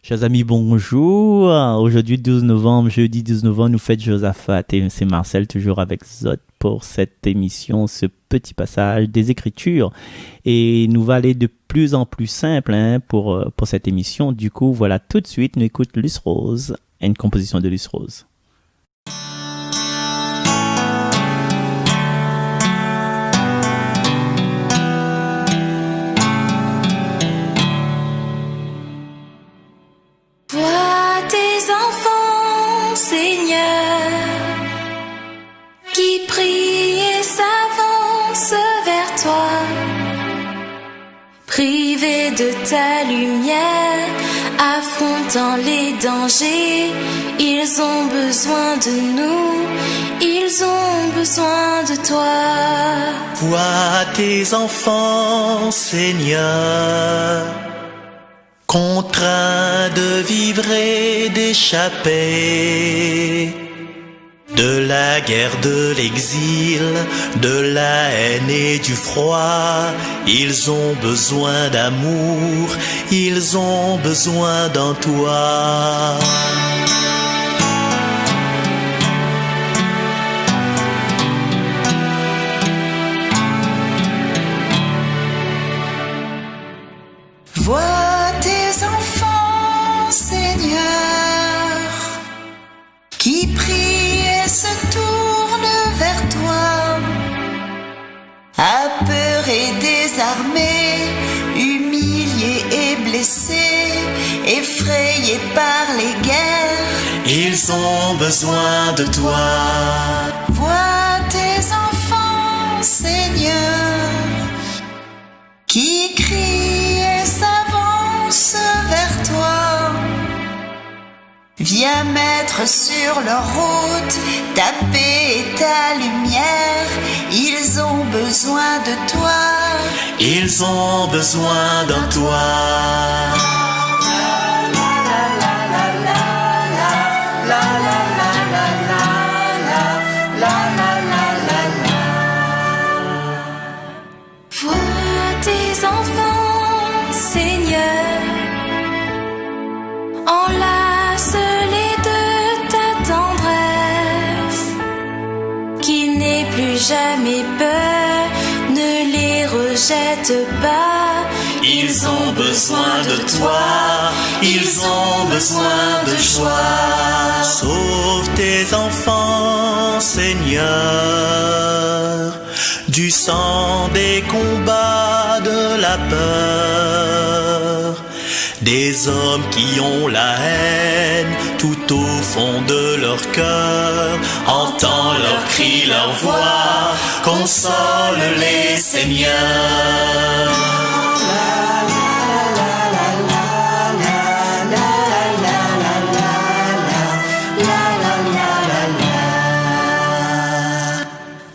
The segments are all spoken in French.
Chers amis, bonjour. Aujourd'hui, 12 novembre, jeudi 12 novembre, nous fête Josaphat et c'est Marcel toujours avec Zod pour cette émission, ce petit passage des Écritures. Et nous va aller de plus en plus simple pour cette émission. Du coup, voilà, tout de suite, nous écoutons Luce Rose, une composition de Luce Rose. Vois tes enfants, Seigneur, qui prient et s'avancent vers toi. Privés de ta lumière, affrontant les dangers, ils ont besoin de nous, ils ont besoin de toi. Vois tes enfants, Seigneur, contraints de vivre et d'échapper de la guerre, de l'exil, de la haine et du froid. Ils ont besoin d'amour, ils ont besoin d'un toit. Vois tes enfants, Seigneur, qui prient et se tournent vers toi, apeurés, désarmés, humiliés et blessés, effrayés par les guerres. Ils ont besoin de toi. Vois tes enfants, Seigneur, qui crient et s'avancent vers toi. Viens mettre sur leur route ta paix et ta lumière. Ils ont besoin de toi. Ils ont besoin d'un toit. Vois tes enfants, Seigneur, enlace-les de ta tendresse, qu'ils n'aient plus jamais peur, ne les rejette pas. Ils ont besoin de toi, ils ont besoin de joie. Sauve tes enfants, Seigneur, du sang des combats, de la peur, des hommes qui ont la haine tout au fond de leur cœur. Entends leurs cris, leurs voix, console-les, Seigneur.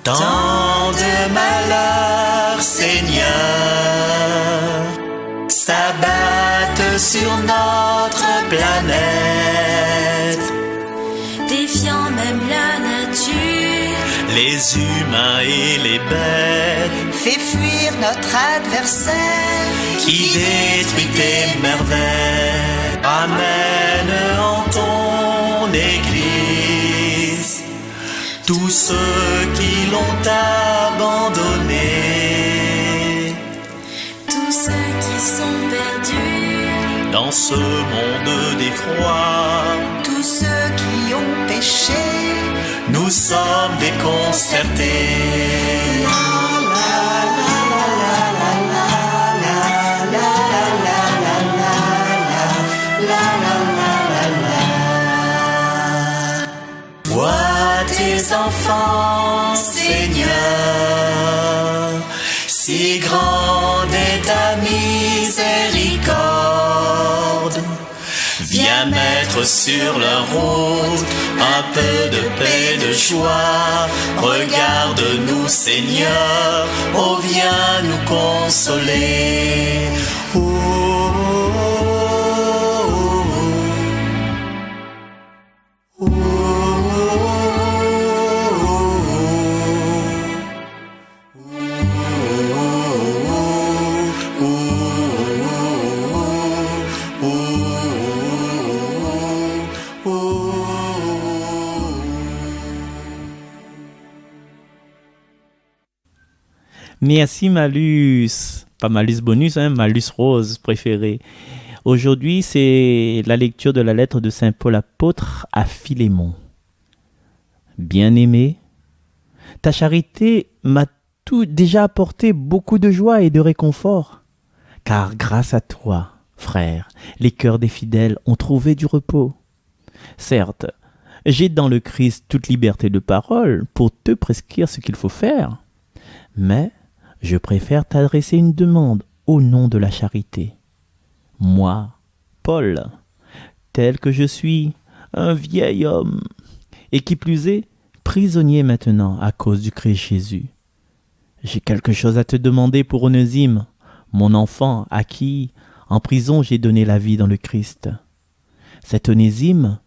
Tant de malheurs, Seigneur, s'abattent sur notre planète, Défiant même la nature, les humains et les bêtes, Fais fuir notre adversaire qui détruit tes merveilles. Amène en ton église tous ceux qui l'ont abandonné, tous ceux qui sont perdus, dans ce monde d'effroi. tous ceux qui ont péché. Nous sommes déconcertés. Vois tes enfants, Seigneur, si grande est ta miséricorde. Viens mettre sur leur route un peu de paix, de joie. Regarde-nous, Seigneur, oh viens nous consoler. Oh, oh, oh, oh, oh, oh, oh, oh, oh. Merci Malus. Pas Malus bonus, hein, Malus rose préféré. Aujourd'hui, c'est la lecture de la lettre de Saint Paul apôtre à Philémon. Bien-aimé, ta charité m'a déjà apporté beaucoup de joie et de réconfort, car grâce à toi, frère, les cœurs des fidèles ont trouvé du repos. Certes, j'ai dans le Christ toute liberté de parole pour te prescrire ce qu'il faut faire, mais je préfère t'adresser une demande au nom de la charité. Moi, Paul, tel que je suis, un vieil homme, et qui plus est, prisonnier maintenant à cause du Christ Jésus. J'ai quelque chose à te demander pour Onésime, mon enfant à qui, en prison, j'ai donné la vie dans le Christ. Cet Onésime,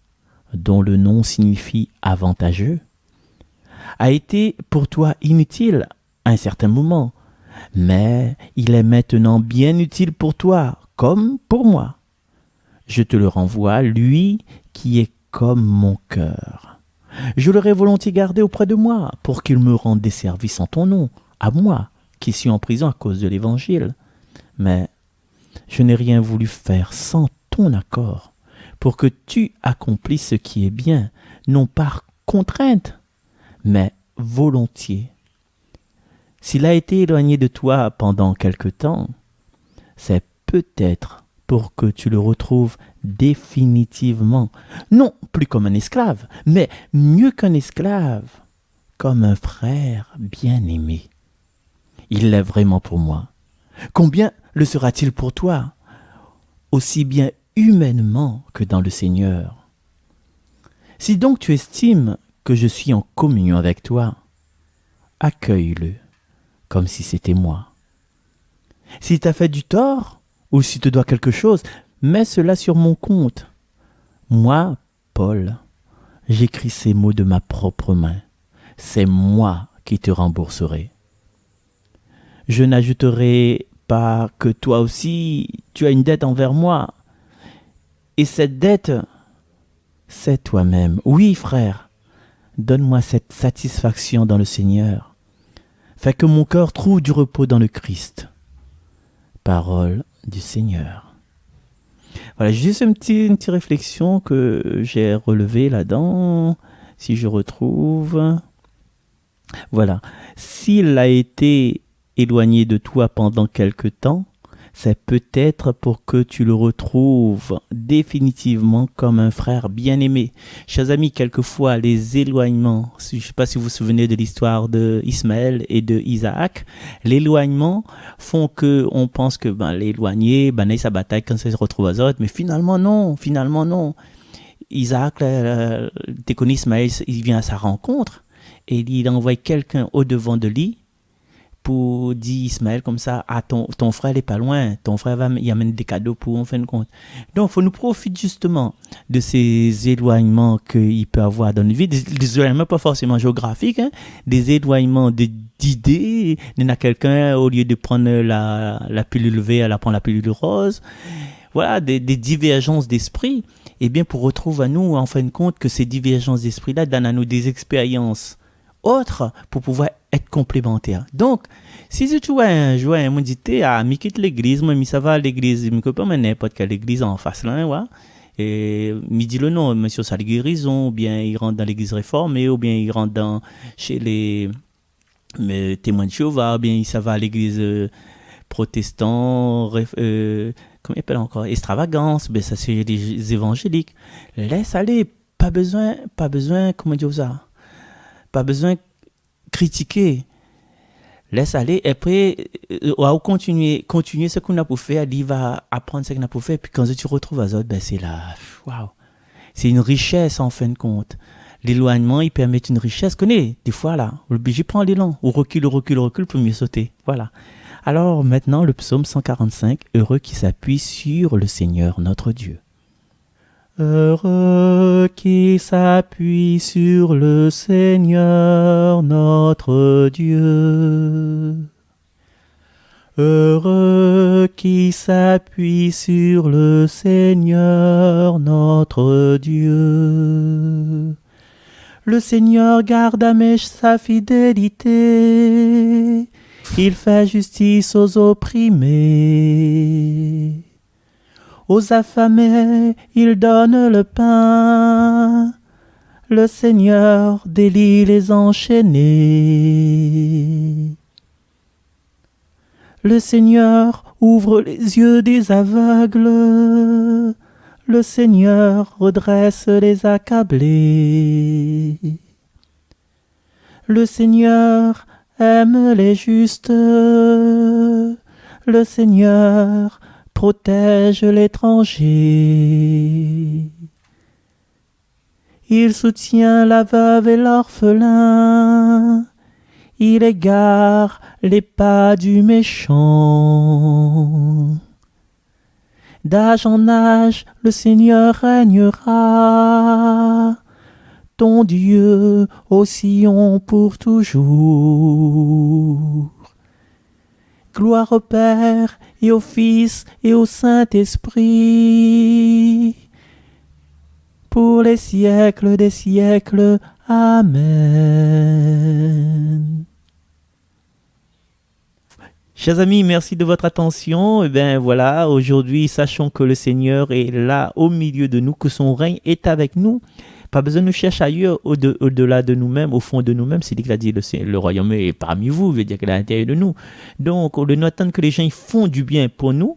dont le nom signifie avantageux, a été pour toi inutile à un certain moment, mais il est maintenant bien utile pour toi, comme pour moi. Je te le renvoie, lui qui est comme mon cœur. Je l'aurais volontiers gardé auprès de moi, pour qu'il me rende des services en ton nom, à moi, qui suis en prison à cause de l'Évangile. Mais je n'ai rien voulu faire sans ton accord, pour que tu accomplisses ce qui est bien, non par contrainte, mais volontiers. S'il a été éloigné de toi pendant quelque temps, c'est peut-être pour que tu le retrouves définitivement, non plus comme un esclave, mais mieux qu'un esclave, comme un frère bien-aimé. Il l'est vraiment pour moi. Combien le sera-t-il pour toi, aussi bien humainement que dans le Seigneur? Si donc tu estimes que je suis en communion avec toi, accueille-le comme si c'était moi. S'il t'a fait du tort, ou s'il te doit quelque chose, mets cela sur mon compte. Moi, Paul, j'écris ces mots de ma propre main. C'est moi qui te rembourserai. Je n'ajouterai pas que toi aussi, tu as une dette envers moi. Et cette dette, c'est toi-même. Oui, frère, donne-moi cette satisfaction dans le Seigneur. Fais que mon cœur trouve du repos dans le Christ. Parole du Seigneur. Voilà, juste une petite réflexion que j'ai relevée là-dedans, si je retrouve. Voilà. S'il a été éloigné de toi pendant quelque temps, c'est peut-être pour que tu le retrouves définitivement comme un frère bien-aimé. Chers amis, quelquefois, les éloignements, je ne sais pas si vous vous souvenez de l'histoire d'Ismaël et de Isaac, l'éloignement font qu'on pense que l'éloigné, il sa bataille quand il se retrouve à autres, mais finalement non. Isaac, tu connais Ismaël, il vient à sa rencontre et il envoie quelqu'un au-devant de lui pour dire Ismaël comme ça, ton frère n'est pas loin, ton frère il amène des cadeaux pour en fin de compte. Donc, il faut nous profiter justement de ces éloignements qu'il peut avoir dans une vie, des éloignements pas forcément géographiques, hein, des éloignements d'idées. Il y en a quelqu'un, au lieu de prendre la pilule verte, elle prend la pilule rose. Voilà, des divergences d'esprit. Et bien, pour retrouver à nous, en fin de compte, que ces divergences d'esprit-là donnent à nous des expériences autres pour pouvoir être complémentaires. Donc, si tu vois un jour un méditer à me quitte l'église, moi ça va à l'église, je ne peux pas n'importe quelle église en face là, ouais. Et me dit le nom, monsieur ça guérison, ou bien il rentre dans l'église réformée, ou bien il rentre chez les témoins de Jéhovah, ou bien ça va à l'église protestant, comment il appelle encore, extravagance, ben ça c'est les évangéliques. Laisse aller, pas besoin, comment dire ça? Pas besoin de critiquer. Laisse aller. Et après, on va continuer ce qu'on a pour faire. Il va apprendre ce qu'on a pour faire. Puis quand tu retrouves à autres, c'est là. Waouh. C'est une richesse en fin de compte. L'éloignement, il permet une richesse. Connais, des fois là, j'y prends l'élan. On recule pour mieux sauter. Voilà. Alors maintenant, le psaume 145, heureux qui s'appuie sur le Seigneur notre Dieu. Heureux qui s'appuie sur le Seigneur notre Dieu. Heureux qui s'appuie sur le Seigneur notre Dieu. Le Seigneur garde à mèche sa fidélité Il fait justice aux opprimés. Aux affamés, il donne le pain. Le Seigneur délie les enchaînés. Le Seigneur ouvre les yeux des aveugles. Le Seigneur redresse les accablés. Le Seigneur aime les justes. Le Seigneur protège l'étranger. Il soutient la veuve et l'orphelin. Il égare les pas du méchant. D'âge en âge, le Seigneur régnera. Ton Dieu au Sion pour toujours. Gloire au Père et au Fils et au Saint-Esprit, pour les siècles des siècles. Amen. Chers amis, merci de votre attention. Et bien voilà, aujourd'hui, sachons que le Seigneur est là au milieu de nous, que son règne est avec nous. Pas besoin de nous chercher ailleurs, au-delà de nous-mêmes, au fond de nous-mêmes. C'est dit qu'il a dit le royaume est parmi vous, veut dire qu'il est à l'intérieur de nous. Donc, au lieu d'attendre que les gens font du bien pour nous,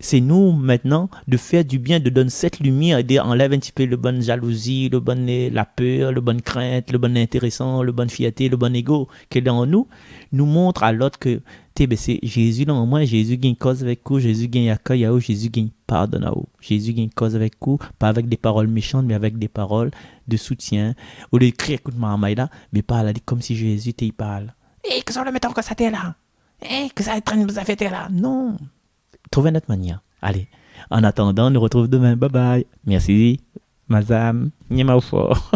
c'est nous maintenant de faire du bien, de donner cette lumière, enlève un petit peu le bonne jalousie, la peur, le bonne crainte, le bon intéressant, le bonne fierté, le bon ego qui est en nous, nous montre à l'autre que c'est Jésus là en moi, Jésus gagne cause avec vous, Jésus gagne accueil à vous, Jésus gagne pardon à vous, Jésus gagne cause avec vous, pas avec des paroles méchantes, mais avec des paroles de soutien. Au lieu de crier écoute-moi là, mais parle comme si Jésus t'y parle. Que ça le mettant que ça t'est là, que ça traîne vous a fait là, non. Trouvez notre manière. Allez, en attendant, on nous retrouve demain. Bye bye. Merci, madame. Nyama fort.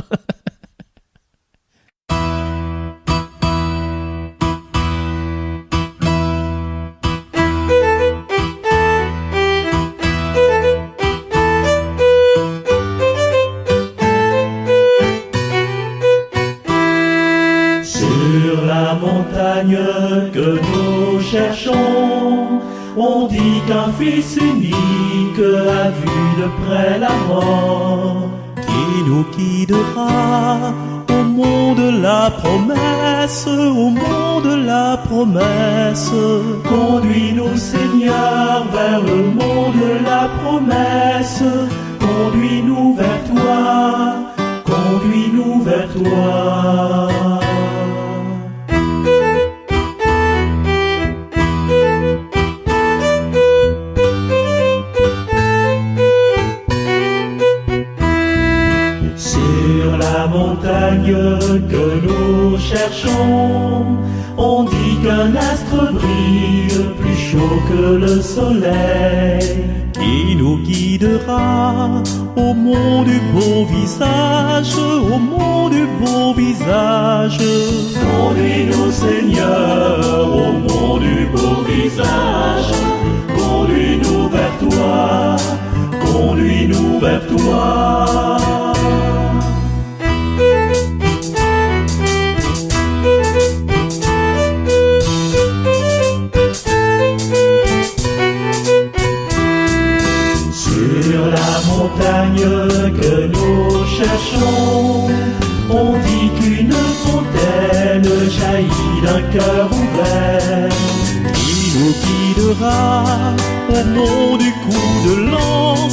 Sur la montagne que nous cherchons, on dit qu'un fils unique a vu de près la mort, qui nous guidera au monde de la promesse, au monde de la promesse. Conduis-nous, Seigneur, vers le monde de la promesse. Conduis-nous vers toi, conduis-nous vers toi. La montagne que nous cherchons, on dit qu'un astre brille plus chaud que le soleil, qui nous guidera au monde du beau visage, au monde du beau visage. Conduis-nous, Seigneur, au monde du beau visage. Conduis-nous vers toi, conduis-nous vers toi. Montagne que nous cherchons, on dit qu'une fontaine jaillit d'un cœur ouvert, qui nous guidera au nom du coup de lance,